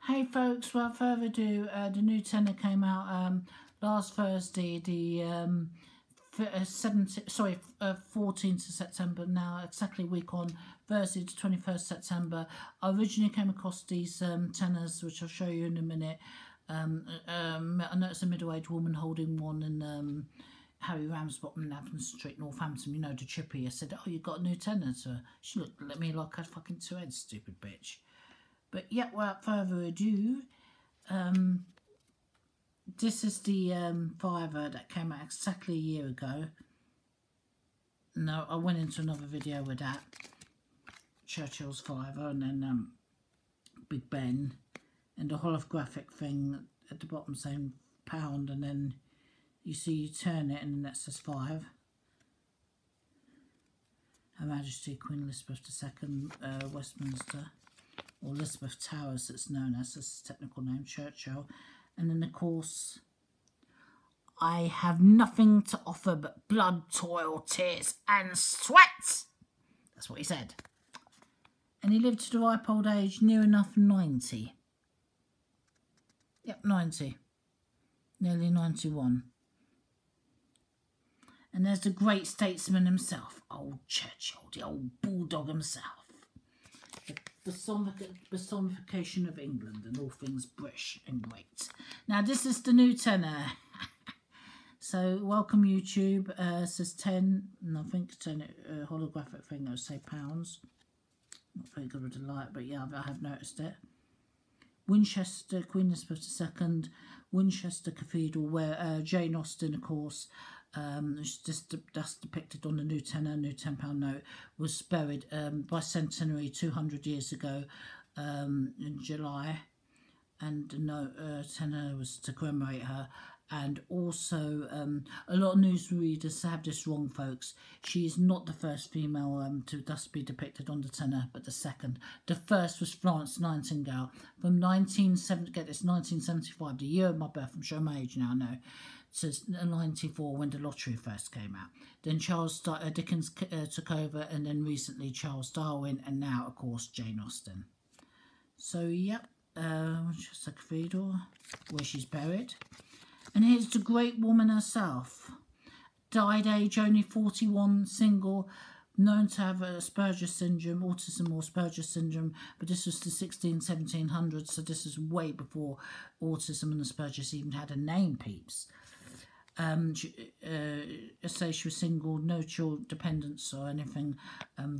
Hey folks, without further ado, the new tenor came out last Thursday, the 14th of September, now exactly a week on, Thursday the 21st September. I originally came across these tenors, which I'll show you in a minute. I know it's a middle-aged woman holding one in Harry Ramsbottom, Avon Street, Northampton, you know, the chippy. I said, oh, you got a new tenor? So she looked at me like I had fucking two heads, stupid bitch. But yeah, without further ado, this is the fiver that came out exactly a year ago. No, I went into another video with that. Churchill's fiver, and then Big Ben, and the holographic thing at the bottom saying pound, and then you see you turn it and then that says 5. Her Majesty Queen Elizabeth II, Westminster, or Elizabeth Towers it's known as, this technical name, Churchill. And then of course, I have nothing to offer but blood, toil, tears and sweat. That's what he said. And he lived to the ripe old age, near enough 90. Yep, 90. Nearly 91. And there's the great statesman himself, old Churchill, the old bulldog himself. The personification of England and all things British and great. Now this is the new tenor. So welcome YouTube. It says 10, and I think 10 holographic thing, I would say pounds. Not very good with the light, but yeah, I have noticed it. Winchester, Queen Elizabeth II, Winchester Cathedral, where Jane Austen, of course, that's depicted on the new tenor, new £10 note, was buried bicentenary 200 years ago in July, and the note tenor was to commemorate her. And also, a lot of newsreaders have this wrong, folks. She is not the first female to thus be depicted on the tenor, but the second. The first was Florence Nightingale from 1975, the year of my birth. I'm showing my age now, no. So 94, when the lottery first came out. Then Charles Dickens took over, and then recently Charles Darwin, and now, of course, Jane Austen. So, yep, Winchester Cathedral, where she's buried. And here's the great woman herself. Died age only 41, single, known to have Asperger's syndrome, autism or Asperger's syndrome, but this was the 1700s, so this is way before autism and Asperger's even had a name, peeps. Say she was single, no child dependence or anything,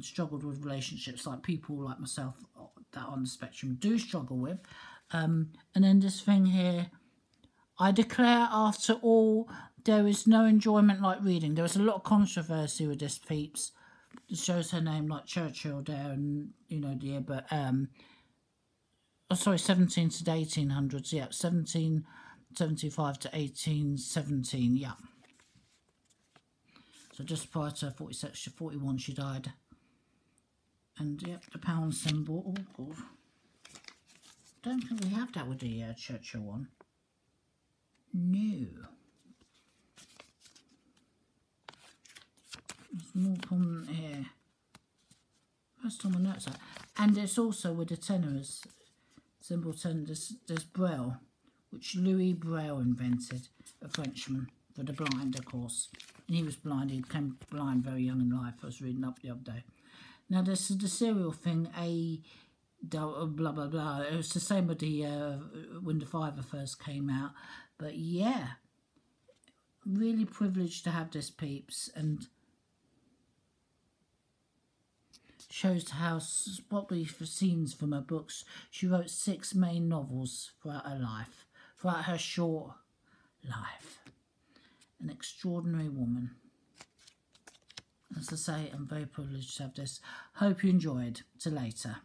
struggled with relationships like people like myself that on the spectrum do struggle with. And then this thing here, I declare after all, there is no enjoyment like reading. There was a lot of controversy with this, peeps. It shows her name like Churchill there, and you know, dear, but oh, sorry, 17 to the 1800s, yeah, 1775 to 1817, yeah. So just prior to 41, she died. And yep, the pound symbol. Oh God, don't think we have that with the Churchill one. No. There's more prominent here. First time I noticed that. And it's also with the tenors, symbol tenor, there's Braille, which Louis Braille invented, a Frenchman, for the blind, of course. And he was blind, he became blind very young in life. I was reading up the other day. Now there's the serial thing, blah blah blah. It was the same with the when the fiver first came out. But yeah, really privileged to have this, peeps, and shows how what we've seen from her books. She wrote 6 main novels throughout her life, throughout her short life. An extraordinary woman. As I say, I'm very privileged to have this. Hope you enjoyed. Till later.